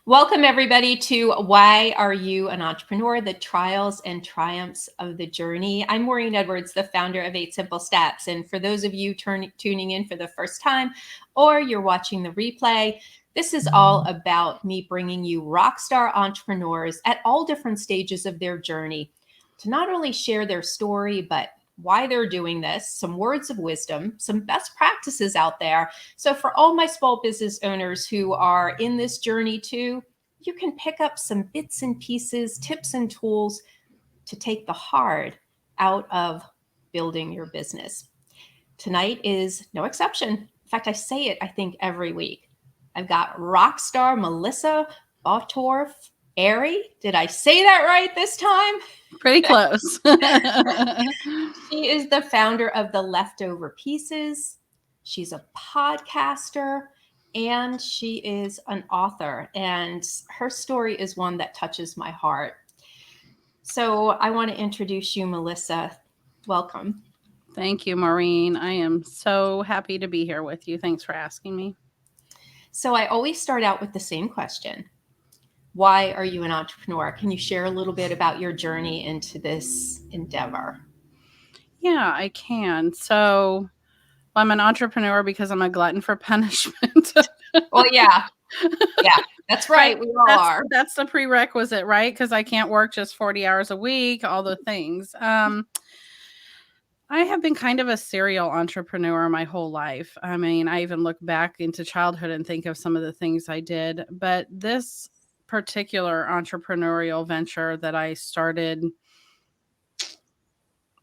Welcome, everybody, to Why Are You an Entrepreneur? The Trials and Triumphs of the Journey. I'm Maureen Edwards, the founder of 8 Simple Steps. And for those of you tuning in for the first time, or you're watching the replay, this is all about me bringing you rockstar entrepreneurs at all different stages of their journey to not only share their story, but why they're doing this, some words of wisdom, some best practices out there. So for all my small business owners who are in this journey too, you can pick up some bits and pieces, tips and tools to take the hard out of building your business. Tonight is no exception. In fact, I say it, I think, every week. I've got rock star Melissa Bottorff Arey. Did I say that right this time? Pretty close. She is the founder of The Leftover Pieces. She's a podcaster and she is an author. And her story is one that touches my heart. So I want to introduce you, Melissa. Welcome. Thank you, Maureen. I am so happy to be here with you. Thanks for asking me. So I always start out with the same question. Why are you an entrepreneur? Can you share a little bit about your journey into this endeavor? Yeah, I can. So I'm an entrepreneur because I'm a glutton for punishment. Well, yeah, that's right. We all are. That's the prerequisite, right? Because I can't work just 40 hours a week, all the things. I have been kind of a serial entrepreneur my whole life. I mean, I even look back into childhood and think of some of the things I did. But this particular entrepreneurial venture that I started,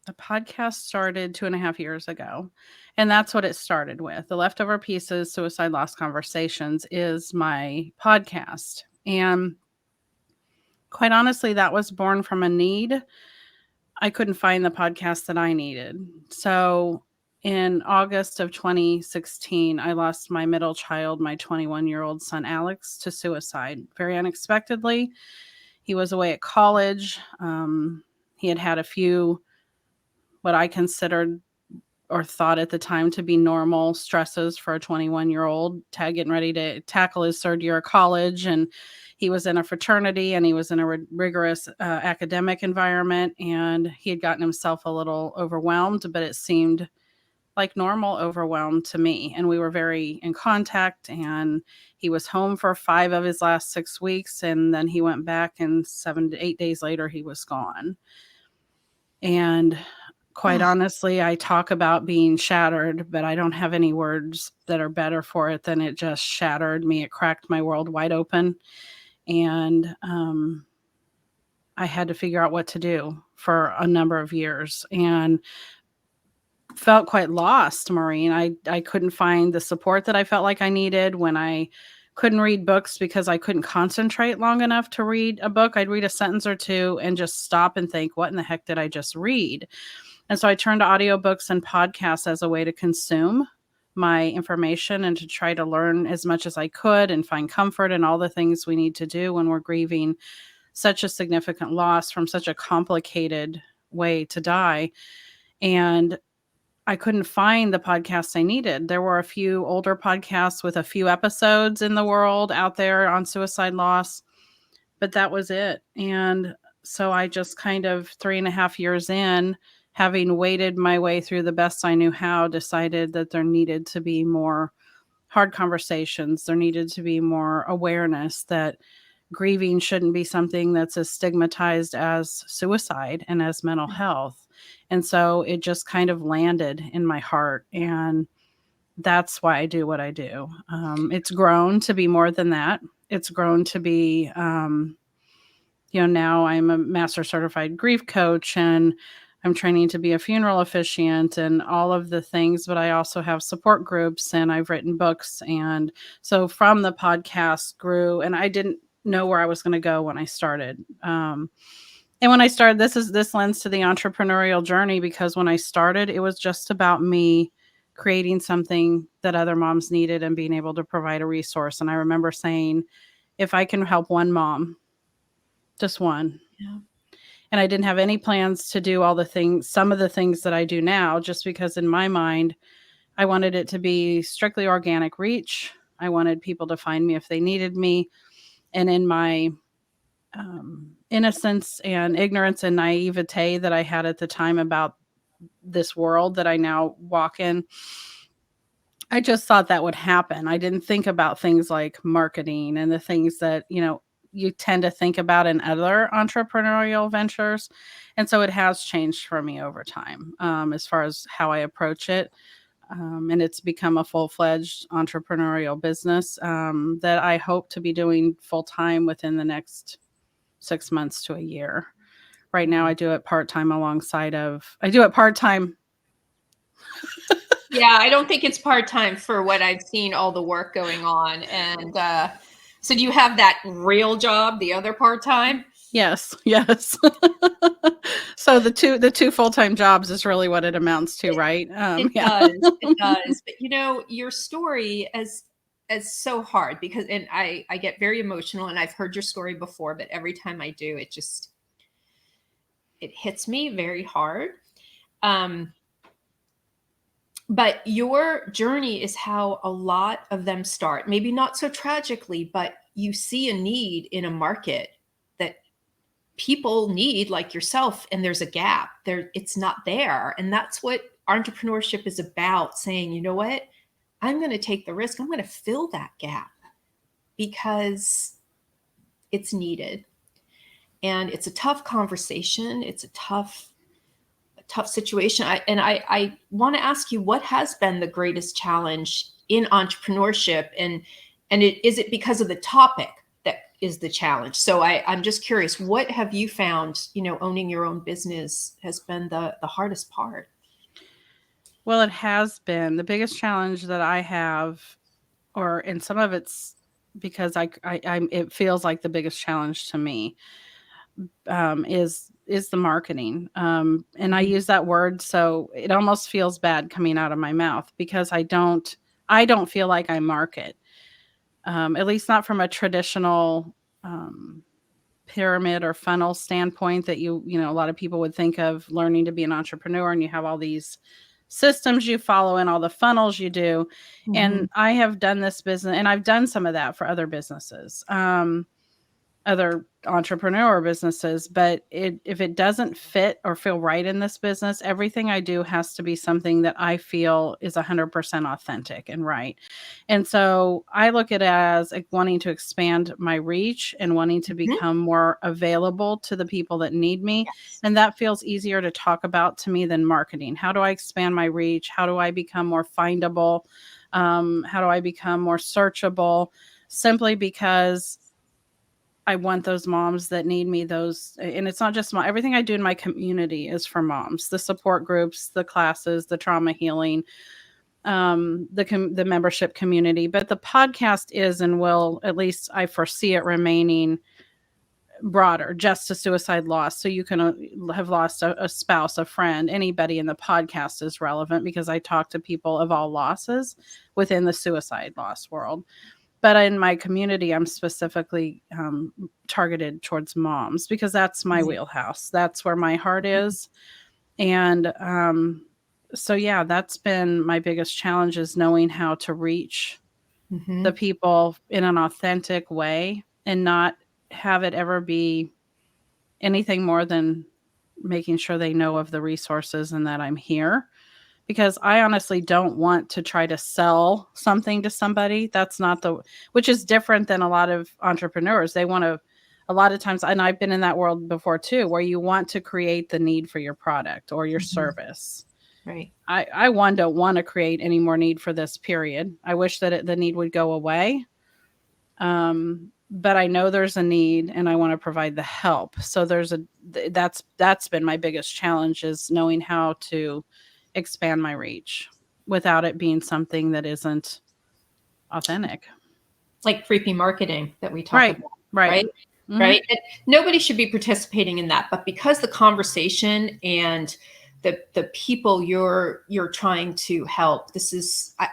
the podcast started 2.5 years ago. And that's what it started with. The Leftover Pieces, Suicide Loss Conversations is my podcast. And quite honestly, that was born from a need. I couldn't find the podcast that I needed. So in August of 2016, I lost my middle child, my 21-year-old son, Alex, to suicide very unexpectedly. He was away at college. He had had a few, what I considered or thought at the time to be normal stresses for a 21-year-old, getting ready to tackle his third year of college. And he was in a fraternity and he was in a rigorous academic environment, and he had gotten himself a little overwhelmed, but it seemed like normal overwhelm to me. And we were very in contact, and he was home for 5 of his last 6 weeks. And then he went back, and 7 to 8 days later, he was gone. And quite honestly, I talk about being shattered, but I don't have any words that are better for it than it just shattered me. It cracked my world wide open. And I had to figure out what to do for a number of years and felt quite lost, Maureen. I couldn't find the support that I felt like I needed when I couldn't read books because I couldn't concentrate long enough to read a book. I'd read a sentence or two and just stop and think, what in the heck did I just read? And so I turned to audiobooks and podcasts as a way to consume my information and to try to learn as much as I could and find comfort in all the things we need to do when we're grieving such a significant loss from such a complicated way to die. And I couldn't find the podcasts I needed. There were a few older podcasts with a few episodes in the world out there on suicide loss, but that was it. And so I just kind of 3.5 years in, having waded my way through the best I knew how, decided that there needed to be more hard conversations. There needed to be more awareness that grieving shouldn't be something that's as stigmatized as suicide and as mental health. And so it just kind of landed in my heart. And that's why I do what I do. It's grown to be more than that. It's grown to be, now I'm a master certified grief coach, and I'm training to be a funeral officiant and all of the things, but I also have support groups and I've written books. And so from the podcast grew, and I didn't know where I was going to go when I started. And when I started, this lends to the entrepreneurial journey, because when I started, it was just about me creating something that other moms needed and being able to provide a resource. And I remember saying, if I can help one mom, just one. Yeah. And I didn't have any plans to do some of the things that I do now, just because in my mind, I wanted it to be strictly organic reach. I wanted people to find me if they needed me. And in my innocence and ignorance and naivete that I had at the time about this world that I now walk in, I just thought that would happen. I didn't think about things like marketing and the things that, you tend to think about in other entrepreneurial ventures. And so it has changed for me over time, as far as how I approach it. And it's become a full-fledged entrepreneurial business that I hope to be doing full-time within the next 6 months to a year. Right now, I do it part-time I do it part-time. Yeah, I don't think it's part-time for what I've seen, all the work going on. And so do you have that real job, the other part-time? Yes. So the two full-time jobs is really what it amounts to, right? It Yeah. does. It does. But your story is so hard because, and I get very emotional, and I've heard your story before, but every time I do, it hits me very hard. But your journey is how a lot of them start. Maybe not so tragically, but you see a need in a market that people need, like yourself, and there's a gap there. It's not there. And that's what entrepreneurship is about, saying, you know what, I'm going to take the risk. I'm going to fill that gap because it's needed. And it's a tough conversation. It's a tough situation. I want to ask you, what has been the greatest challenge in entrepreneurship? And is it because of the topic that is the challenge? So I'm just curious, what have you found, owning your own business has been the hardest part? Well, it has been the biggest challenge that I have, and some of it's because it feels like the biggest challenge to me, is the marketing. And I use that word, so it almost feels bad coming out of my mouth because I don't feel like I market, at least not from a traditional pyramid or funnel standpoint that a lot of people would think of learning to be an entrepreneur, and you have all these systems you follow and all the funnels you do. Mm-hmm. And I have done this business, and I've done some of that for other businesses, other entrepreneur businesses, but if it doesn't fit or feel right in this business, everything I do has to be something that I feel is 100% authentic and right. And so I look at it as wanting to expand my reach and wanting to become more available to the people that need me. Yes. And that feels easier to talk about to me than marketing. How do I expand my reach? How do I become more findable? How do I become more searchable? Simply because I want those moms that need me, and it's not just everything I do in my community is for moms, the support groups, the classes, the trauma healing, the membership community. But the podcast is, and will, at least I foresee it remaining broader, just to suicide loss. So you can have lost a spouse, a friend, anybody in the podcast is relevant because I talk to people of all losses within the suicide loss world. But in my community, I'm specifically targeted towards moms because that's my wheelhouse. That's where my heart is. And so, yeah, that's been my biggest challenge, is knowing how to reach the people in an authentic way and not have it ever be anything more than making sure they know of the resources and that I'm here. Because I honestly don't want to try to sell something to somebody. That's not which is different than a lot of entrepreneurs. They want to, a lot of times, and I've been in that world before too, where you want to create the need for your product or your service. Right. I don't want to create any more need for this, period. I wish that the need would go away. But I know there's a need and I want to provide the help. So that's been my biggest challenge, is knowing how to expand my reach without it being something that isn't authentic. Like creepy marketing that we talk about. Right. Mm-hmm. Right. And nobody should be participating in that, but because the conversation and the people you're trying to help,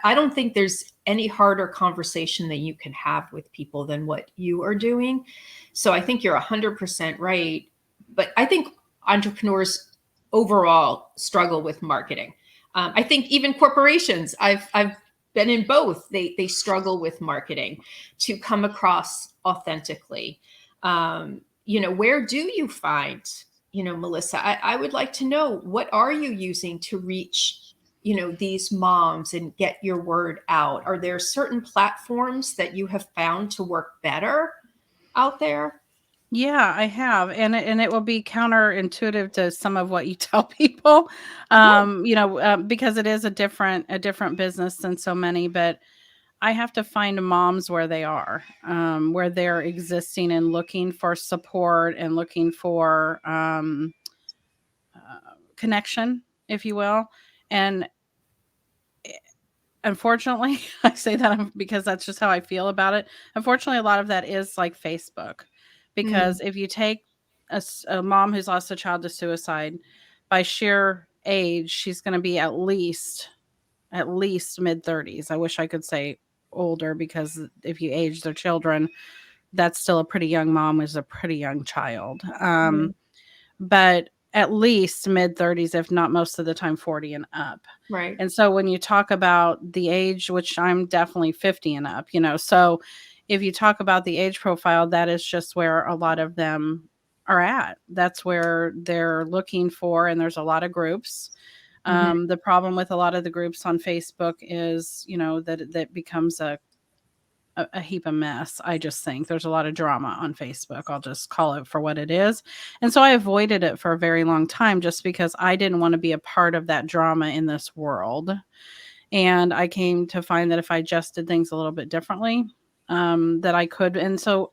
I don't think there's any harder conversation that you can have with people than what you are doing. So I think you're 100% right. But I think entrepreneurs overall struggle with marketing. I think even corporations, I've been in both. They struggle with marketing to come across authentically. Where do you find, Melissa, I would like to know, what are you using to reach, these moms and get your word out? Are there certain platforms that you have found to work better out there? Yeah, I have, and it will be counterintuitive to some of what you tell people, Yeah. because it is a different business than so many. But I have to find moms where they are, where they're existing and looking for support and looking for connection, if you will. And unfortunately, I say that because that's just how I feel about it. Unfortunately, a lot of that is like Facebook, Mm, because if you take a mom who's lost a child to suicide, by sheer age, she's going to be at least mid 30s. I wish I could say older, because if you age their children, that's still a pretty young mom with a pretty young child. mm, But at least mid 30s, if not most of the time 40 and up. right. And so when you talk about the age, which I'm definitely 50 and up, so if you talk about the age profile, that is just where a lot of them are at. That's where they're looking for, and there's a lot of groups. Mhm. The problem with a lot of the groups on Facebook is, that becomes a heap of mess. I just think there's a lot of drama on Facebook. I'll just call it for what it is. And so I avoided it for a very long time, just because I didn't want to be a part of that drama in this world. And I came to find that if I just did things a little bit differently, that I could. And so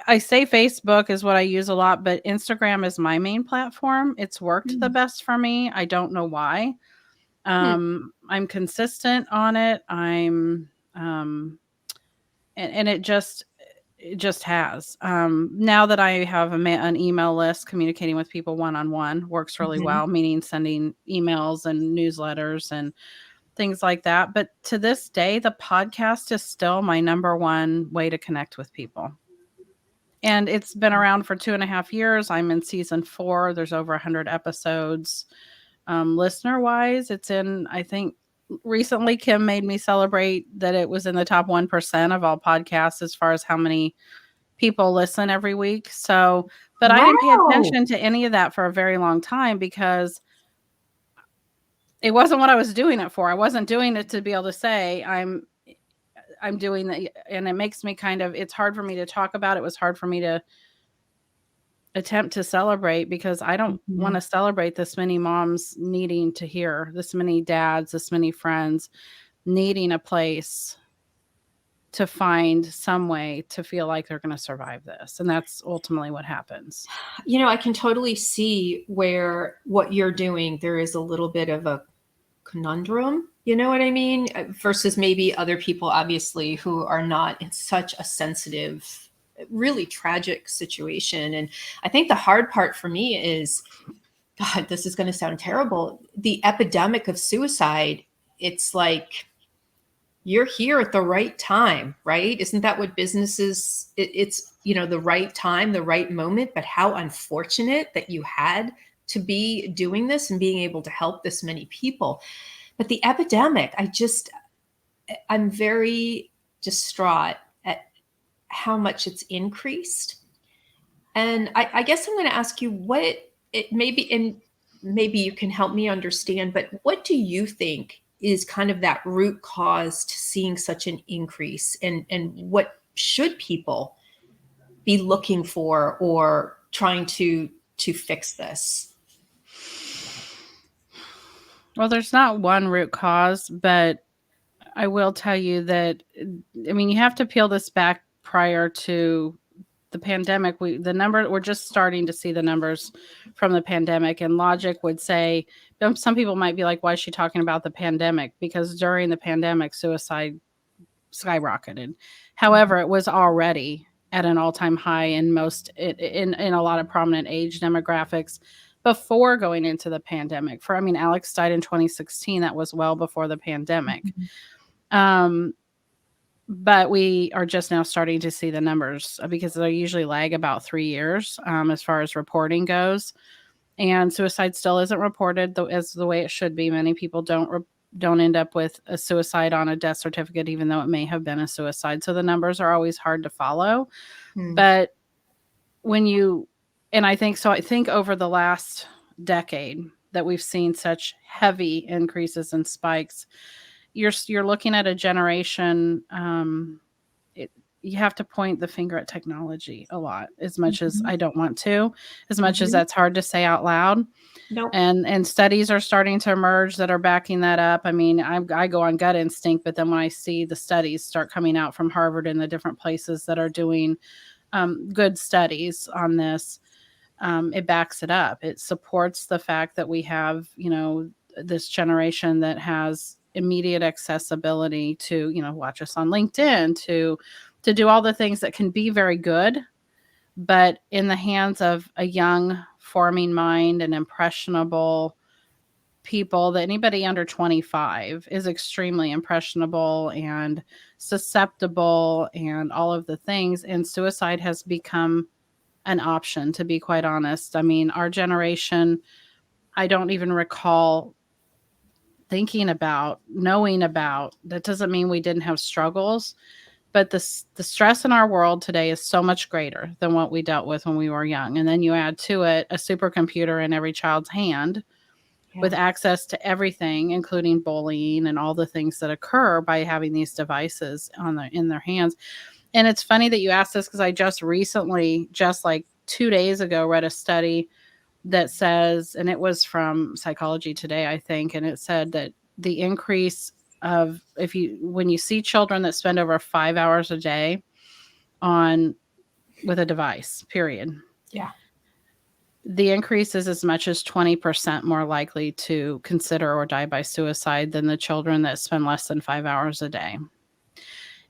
I say Facebook is what I use a lot, but Instagram is my main platform. It's worked the Mm, best for me. I don't know why. hmm. I'm consistent on it. Um, and it just has. Now that I have an email list, communicating with people one-on-one works really Mhm. well, meaning sending emails and newsletters and things like that. But to this day, the podcast is still my number one way to connect with people. And it's been around for 2.5 years. I'm in season 4. There's over 100 episodes. Listener wise, it's in, I think, recently Kim made me celebrate that it was in the top 1% of all podcasts as far as how many people listen every week. So, but I didn't pay Wow. attention to any of that for a very long time, because it wasn't what I was doing it for. I wasn't doing it to be able to say I'm doing that. And it makes me it's hard for me to talk about. It was hard for me to attempt to celebrate, because I don't want Mhm. to celebrate this many moms needing to hear, this many dads, this many friends needing a place to find some way to feel like they're going to survive this. And that's ultimately what happens. I can totally see where what you're doing, there is a little bit of a conundrum. You know what I mean? Versus maybe other people, obviously, who are not in such a sensitive, really tragic situation. And I think the hard part for me is, God, this is going to sound terrible. The epidemic of suicide, it's like, you're here at the right time, right? Isn't that what businesses, it's, the right time, the right moment, but how unfortunate that you had to be doing this and being able to help this many people. But the epidemic, I'm very distraught at how much it's increased. And I guess I'm going to ask you what it maybe, and maybe you can help me understand, but what do you think is kind of that root cause to seeing such an increase? And what should people be looking for or trying to fix this? Well, there's not one root cause, but I will tell you that, I mean, you have to peel this back prior to the pandemic. We're just starting to see the numbers from the pandemic, and logic would say, some people might be like, why is she talking about the pandemic? Because during the pandemic, suicide skyrocketed. However, it was already at an all-time high in a lot of prominent age demographics before going into the pandemic. Alex died in 2016. That was well before the pandemic. Um, but we are just now starting to see the numbers, because they usually lag about 3 years, as far as reporting goes. And suicide still isn't reported as the way it should be. Many people don't don't end up with a suicide on a death certificate, even though it may have been a suicide. So the numbers are always hard to follow. But when you, and I think over the last decade that we've seen such heavy increases and spikes, you're looking at a generation. You have to point the finger at technology a lot, as much as I don't want to, as much as that's hard to say out loud. Nope. And studies are starting to emerge that are backing that up. I mean, I go on gut instinct, but then when I see the studies start coming out from Harvard and the different places that are doing good studies on this, it backs it up. It supports the fact that we have, this generation that has immediate accessibility to, watch us on LinkedIn, to do all the things that can be very good, but in the hands of a young forming mind and impressionable people, that anybody under 25 is extremely impressionable and susceptible and all of the things. And suicide has become an option, to be quite honest. I mean, our generation, I don't even recall thinking about, knowing about. That doesn't mean we didn't have struggles, but the stress in our world today is so much greater than what we dealt with when we were young. And then you add to it a supercomputer in every child's hand with access to everything, including bullying and all the things that occur by having these devices in their hands. And it's funny that you asked this, because I just recently, just like 2 days ago, read a study that says, and it was from Psychology Today, I think, and it said that the increase of, when you see children that spend over 5 hours a day with a device, period. Yeah. The increase is as much as 20% more likely to consider or die by suicide than the children that spend less than 5 hours a day.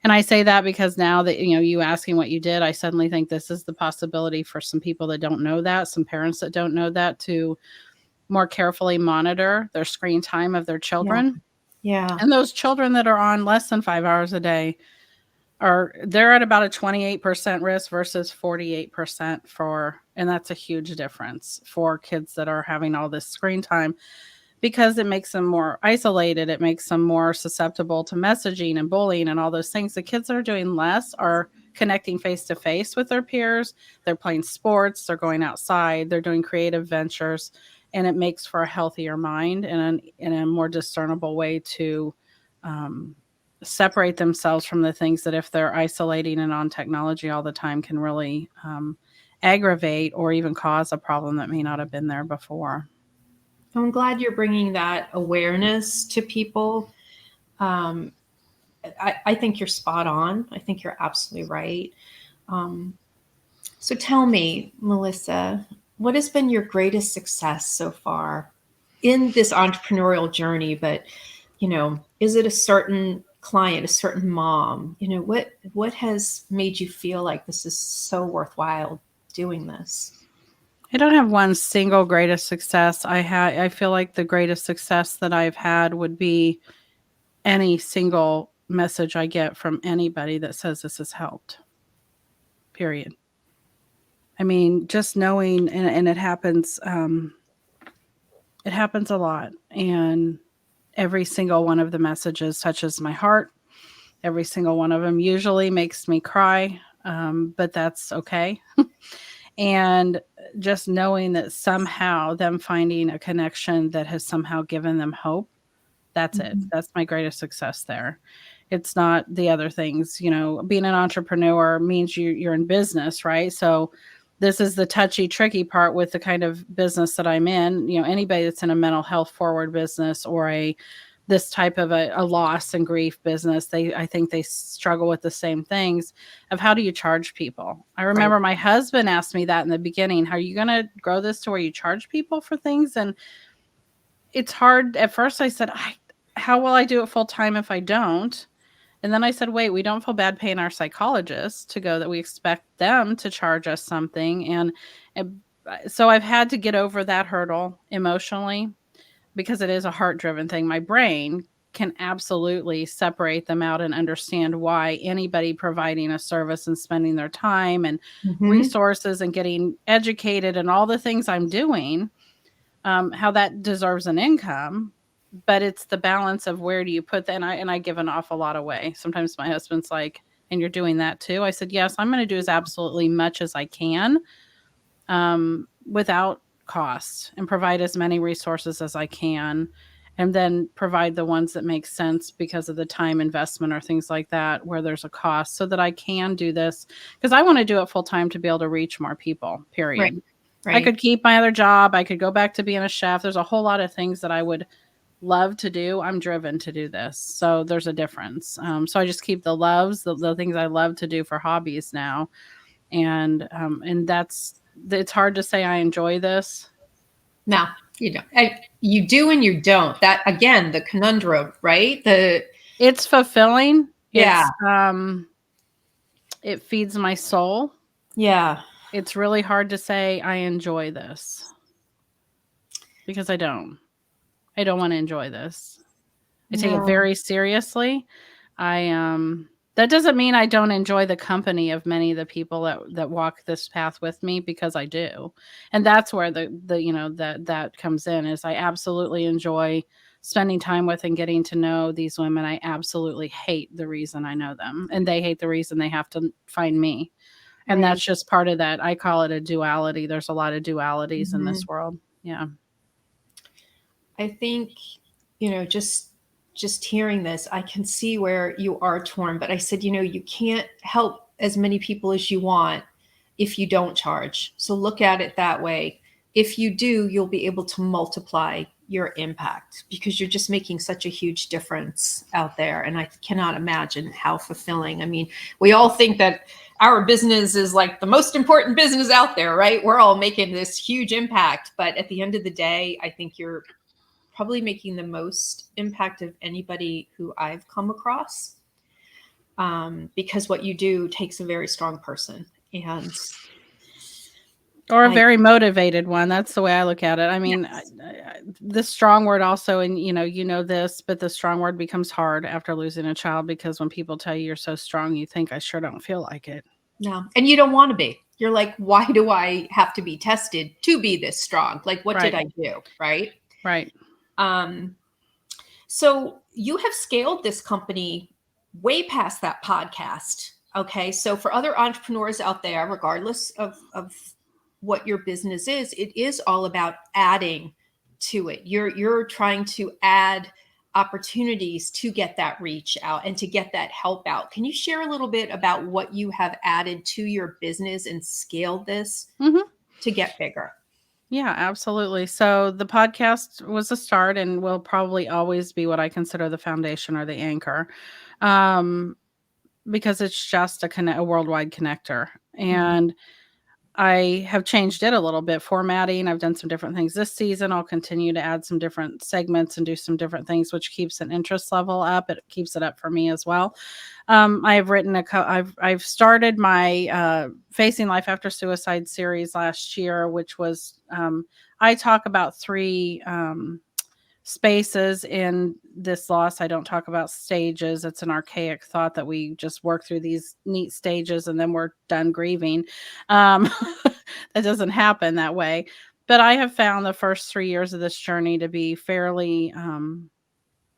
And I say that because now that, you asking what you did, I suddenly think this is the possibility for some people that don't know that, some parents that don't know that, to more carefully monitor their screen time of their children. Yeah. And those children that are on less than 5 hours a day they're at about a 28% risk versus 48% and that's a huge difference for kids that are having all this screen time, because it makes them more isolated. It makes them more susceptible to messaging and bullying and all those things. The kids that are doing less are connecting face to face with their peers. They're playing sports. They're going outside. They're doing creative ventures, and it makes for a healthier mind and in a more discernible way to separate themselves from the things that, if they're isolating and on technology all the time, can really aggravate or even cause a problem that may not have been there before. I'm glad you're bringing that awareness to people. I think you're spot on. I think you're absolutely right. So tell me, Melissa, what has been your greatest success so far in this entrepreneurial journey? But, is it a certain client, a certain mom? What has made you feel like this is so worthwhile doing this? I don't have one single greatest success. I feel like the greatest success that I've had would be any single message I get from anybody that says this has helped. Period. I mean, just knowing, and it happens a lot, and every single one of the messages touches my heart. Every single one of them usually makes me cry, but that's okay. And just knowing that somehow them finding a connection that has somehow given them hope, that's it. That's my greatest success there. It's not the other things. Being an entrepreneur means you're in business, right? So this is the touchy, tricky part with the kind of business that I'm in. Anybody that's in a mental health forward business or this type of a loss and grief business, I think they struggle with the same things of, how do you charge people? I remember my husband asked me that in the beginning. How are you going to grow this to where you charge people for things? And it's hard. At first I said, how will I do it full time if I don't? And then I said, wait, we don't feel bad paying our psychologists to go, that we expect them to charge us something. And so I've had to get over that hurdle emotionally, because it is a heart-driven thing. My brain can absolutely separate them out and understand why anybody providing a service and spending their time and resources and getting educated and all the things I'm doing, how that deserves an income. but it's the balance of where do you put that. And I give an awful lot away. Sometimes my husband's like, and you're doing that too. I said, yes, I'm going to do as absolutely much as I can, without cost, and provide as many resources as I can, and then provide the ones that make sense because of the time investment or things like that where there's a cost, so that I can do this because I want to do it full time to be able to reach more people, Right. period. I Right. could keep my other job. I could go back to being a chef. There's a whole lot of things that I would love to do. I'm driven to do this. So there's a difference. So I just keep the loves, the things I love to do for hobbies now. And it's hard to say I enjoy this. No, you don't. You do and you don't. That again, the conundrum, right? It's fulfilling. Yeah. It feeds my soul. Yeah. It's really hard to say I enjoy this because I don't. I don't want to enjoy this. I take it No. very seriously. That doesn't mean I don't enjoy the company of many of the people that walk this path with me, because I do. And that's where that comes in, is I absolutely enjoy spending time with and getting to know these women. I absolutely hate the reason I know them, and they hate the reason they have to find me. And Right. that's just part of that. I call it a duality. There's a lot of dualities in this Mhm. world. Yeah. I think, just hearing this, I can see where you are torn. But I said, you can't help as many people as you want if you don't charge. So look at it that way. If you do, you'll be able to multiply your impact because you're just making such a huge difference out there. And I cannot imagine how fulfilling. I mean, we all think that our business is like the most important business out there, right? We're all making this huge impact. But at the end of the day, I think you're probably making the most impact of anybody who I've come across, because what you do takes a very strong person. And Or a I, very motivated one. That's the way I look at it. I mean, yes, the strong word also, and this, but the strong word becomes hard after losing a child, because when people tell you you're so strong, you think, I sure don't feel like it. no, and you don't want to be. You're like, why do I have to be tested to be this strong? Like, what did Right. I do? Right. Right. Um, so you have scaled this company way past that podcast. Okay. So for other entrepreneurs out there, regardless of what your business is, it is all about adding to it. You're trying to add opportunities to get that reach out and to get that help out. Can you share a little bit about what you have added to your business and scaled this Hmm. to get bigger? Yeah, absolutely. So the podcast was a start and will probably always be what I consider the foundation or the anchor, um, because it's just a worldwide connector. Mhm. And I have changed it a little bit, formatting. I've done some different things this season. I'll continue to add some different segments and do some different things, which keeps an interest level up. It keeps it up for me as well. I've written I've started my Facing Life After Suicide series last year, which was I talk about three spaces in this loss. I don't talk about stages. It's an archaic thought that we just work through these neat stages and then we're done grieving. Um, that doesn't happen that way. But I have found the first 3 years of this journey to be fairly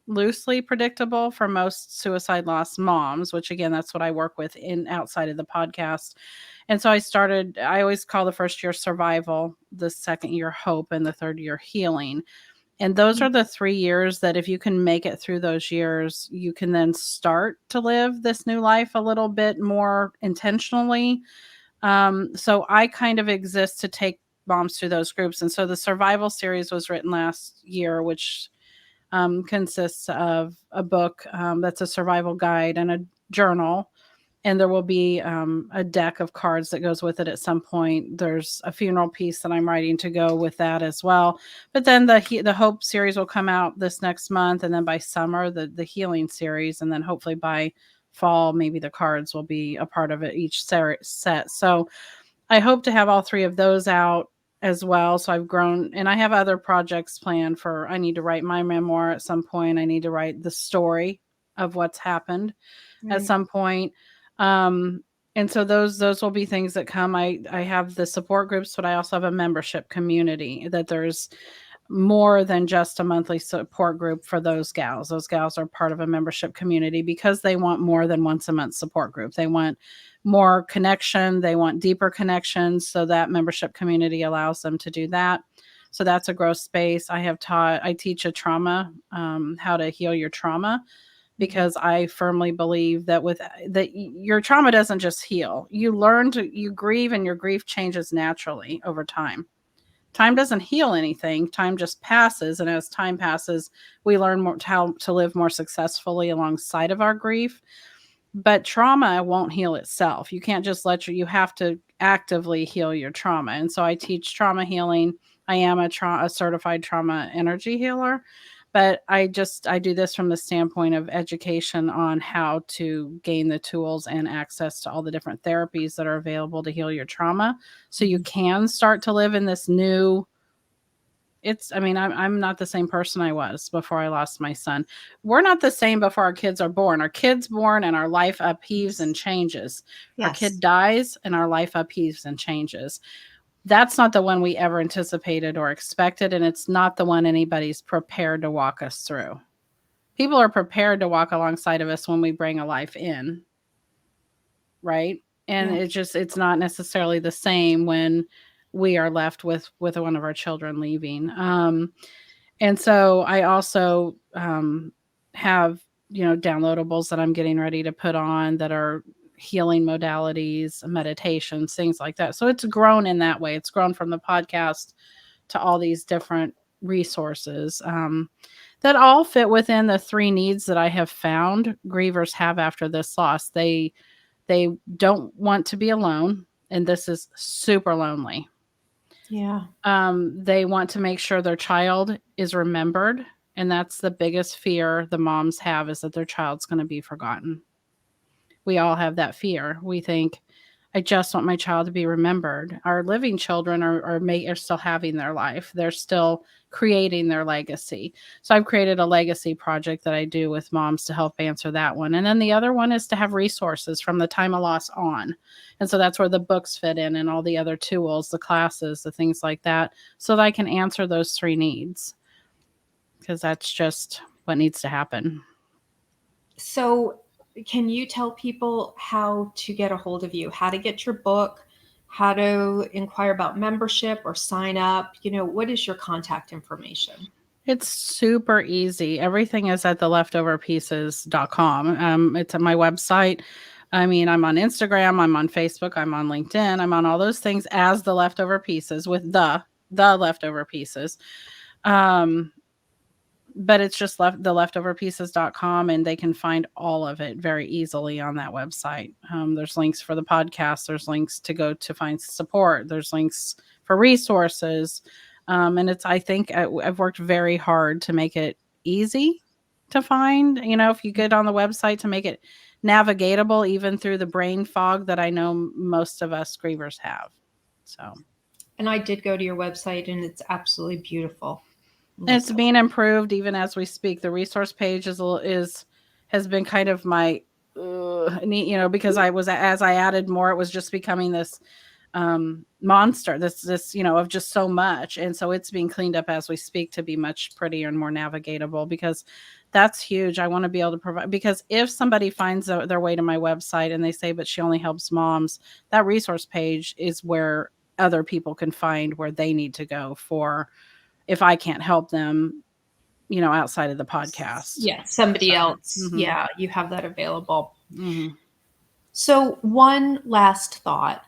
loosely predictable for most suicide loss moms, which again, that's what I work with in outside of the podcast. And so I always call the first year survival, the second year hope, and the third year healing. And those are the 3 years that if you can make it through those years, you can then start to live this new life a little bit more intentionally. So I kind of exist to take moms through those groups. And so the survival series was written last year, which consists of a book that's a survival guide and a journal. And there will be a deck of cards that goes with it at some point. There's a funeral piece that I'm writing to go with that as well. But then the Hope series will come out this next month, and then by summer the Healing series, and then hopefully by fall maybe the cards will be a part of it each set. So I hope to have all three of those out as well. So I've grown, and I have other projects planned for. I need to write my memoir at some point. I need to write the story of what's happened at Right. some point. Um, and so those will be things that come. I have the support groups, but I also have a membership community that there's more than just a monthly support group for those gals. Those gals are part of a membership community because they want more than once a month support group. They want more connection. They want deeper connections. So that membership community allows them to do that. So that's a growth space. I teach a trauma, how to heal your trauma, because I firmly believe that your trauma doesn't just heal. You grieve, and your grief changes naturally over time. Time doesn't heal anything. Time just passes. And as time passes, we learn how to live more successfully alongside of our grief. But trauma won't heal itself. You can't just you have to actively heal your trauma. And so I teach trauma healing. I am a certified trauma energy healer, but I do this from the standpoint of education on how to gain the tools and access to all the different therapies that are available to heal your trauma. So you can start to live in this new, I'm not the same person I was before I lost my son. We're not the same before our kids are born. Our kid's born and our life upheaves and changes. Yes. Our kid dies and our life upheaves and changes. That's not the one we ever anticipated or expected, and it's not the one anybody's prepared to walk us through. People are prepared to walk alongside of us when we bring a life in, right? And it's not necessarily the same when we are left with one of our children leaving. And so I also have, downloadables that I'm getting ready to put on that are healing modalities, meditations, things like that. So it's grown in that way. It's grown from the podcast to all these different resources that all fit within the 3 needs that I have found grievers have after this loss. They don't want to be alone, and this is super lonely. Yeah. They want to make sure their child is remembered, and that's the biggest fear the moms have, is that their child's going to be forgotten. We all have that fear. We think, I just want my child to be remembered. Our living children are still having their life. They're still creating their legacy. So I've created a legacy project that I do with moms to help answer that one. And then the other one is to have resources from the time of loss on. And so that's where the books fit in, and all the other tools, the classes, the things like that, so that I can answer those 3 needs, because that's just what needs to happen. So can you tell people how to get a hold of you, how to get your book, how to inquire about membership or sign up? What is your contact information? It's super easy. Everything is at theleftoverpieces.com. It's at my website. I'm on Instagram, I'm on Facebook, I'm on LinkedIn, I'm on all those things as The Leftover Pieces, with the Leftover Pieces. But it's just theleftoverpieces.com, and they can find all of it very easily on that website. There's links for the podcast. There's links to go to find support. There's links for resources. And I think I've worked very hard to make it easy to find, if you get on the website, to make it navigatable, even through the brain fog that I know most of us grievers have. So. And I did go to your website, and it's absolutely beautiful. It's being improved even as we speak. The resource page has been kind of my neat, because as I added more, it was just becoming this monster, this of just so much. And so it's being cleaned up as we speak to be much prettier and more navigatable, because that's huge. I want to be able to provide, because if somebody finds their way to my website and they say, but she only helps moms, that resource page is where other people can find where they need to go for, if I can't help them, outside of the podcast. Yeah, somebody else. Mm-hmm. Yeah, you have that available. Mm-hmm. So one last thought.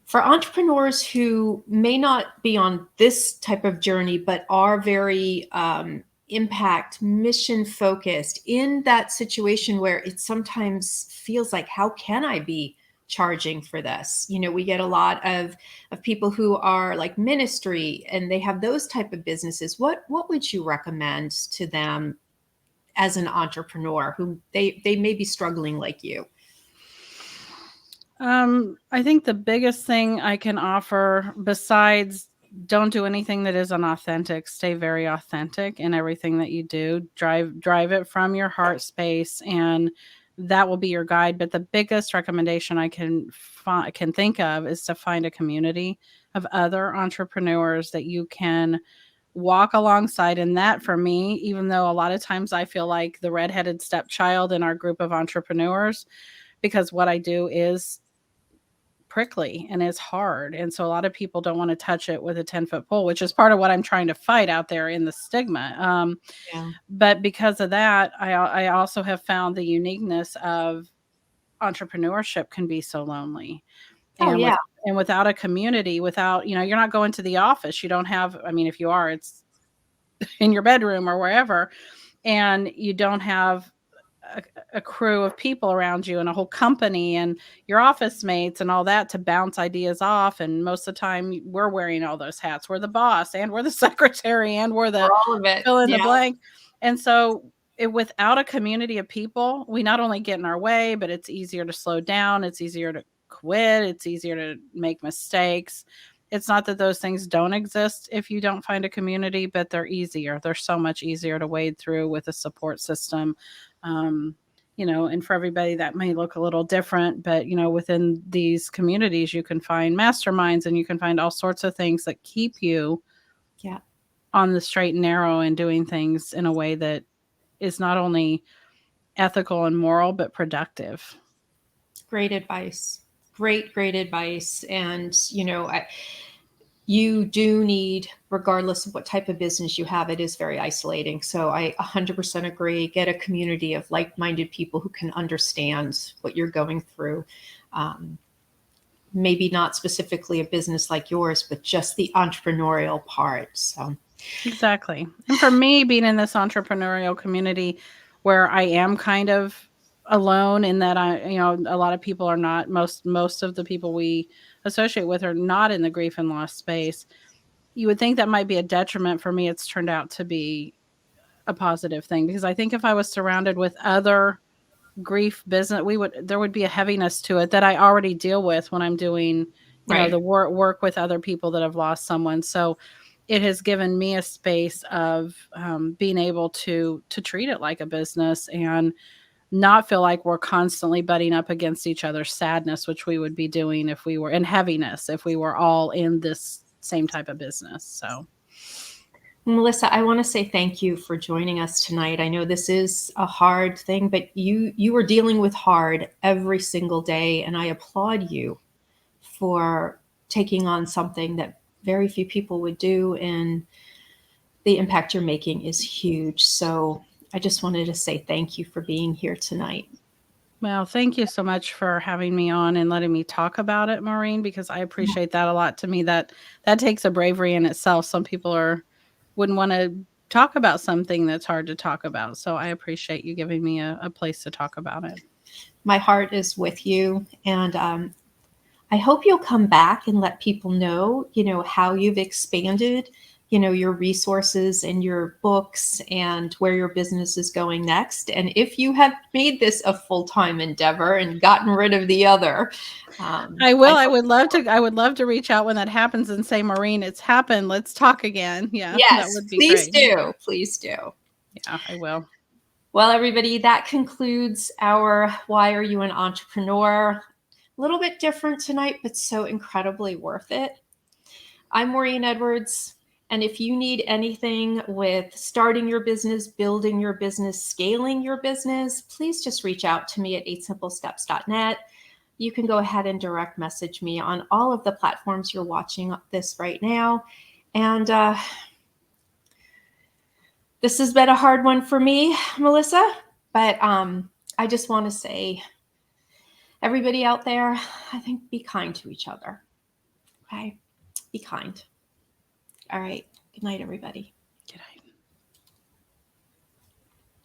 For entrepreneurs who may not be on this type of journey, but are very impact, mission focused, in that situation where it sometimes feels like, how can I be charging for this? We get a lot of people who are like ministry, and they have those type of businesses. What would you recommend to them as an entrepreneur who they may be struggling like you? I think the biggest thing I can offer, besides don't do anything that is unauthentic, stay very authentic in everything that you do, drive it from your heart space, and that will be your guide. But the biggest recommendation I can think of is to find a community of other entrepreneurs that you can walk alongside. And that for me, even though a lot of times I feel like the redheaded stepchild in our group of entrepreneurs, because what I do is prickly and it's hard. And so a lot of people don't want to touch it with a 10-foot pole, which is part of what I'm trying to fight out there in the stigma. Yeah. But because of that, I also have found the uniqueness of entrepreneurship can be so lonely. Oh, And yeah. without a community, without, you're not going to the office. You don't have, I mean, if you are, it's in your bedroom or wherever, and you don't have a crew of people around you and a whole company and your office mates and all that to bounce ideas off. And most of the time we're wearing all those hats. We're the boss and we're the secretary and we're For the all of it. fill in the Yeah. blank. And so without a community of people, we not only get in our way, but it's easier to slow down. It's easier to quit. It's easier to make mistakes. It's not that those things don't exist if you don't find a community, but they're easier. They're so much easier to wade through with a support system. And for everybody that may look a little different, but within these communities, you can find masterminds and you can find all sorts of things that keep you on the straight and narrow and doing things in a way that is not only ethical and moral, but productive. Great advice. Great advice. And, you do need, regardless of what type of business you have, it is very isolating. So I 100% agree. Get a community of like-minded people who can understand what you're going through. Maybe not specifically a business like yours, but just the entrepreneurial part. So exactly. And for me, being in this entrepreneurial community where I am kind of alone in that a lot of people are not, most of the people we associate with are not in the grief and loss space. You would think that might be a detriment. For me, it's turned out to be a positive thing, because I think if I was surrounded with other grief business, there would be a heaviness to it that I already deal with when I'm doing, the work with other people that have lost someone. So it has given me a space of being able to treat it like a business and not feel like we're constantly butting up against each other's sadness, which we would be doing if we were in heaviness, if we were all in this same type of business. So Melissa, I want to say thank you for joining us tonight. I know this is a hard thing, but you are dealing with hard every single day, and I applaud you for taking on something that very few people would do, and the impact you're making is huge. So I just wanted to say thank you for being here tonight. Well, thank you so much for having me on and letting me talk about it, Maureen, because I appreciate that a lot. To me, that takes a bravery in itself. Some people wouldn't want to talk about something that's hard to talk about. So I appreciate you giving me a place to talk about it. My heart is with you. And I hope you'll come back and let people know, how you've expanded, your resources and your books and where your business is going next. And if you have made this a full-time endeavor and gotten rid of the other, I will. I would love to reach out when that happens and say, Maureen, it's happened. Let's talk again. Yeah, yes, that would be please great. do. Please do. Yeah, I will. Well, everybody, that concludes our Why Are You an Entrepreneur? A little bit different tonight, but so incredibly worth it. I'm Maureen Edwards. And if you need anything with starting your business, building your business, scaling your business, please just reach out to me at 8simplesteps.net. You can go ahead and direct message me on all of the platforms you're watching this right now. And this has been a hard one for me, Melissa, but I just want to say, everybody out there, I think be kind to each other. Okay? Be kind. All right. Good night, everybody.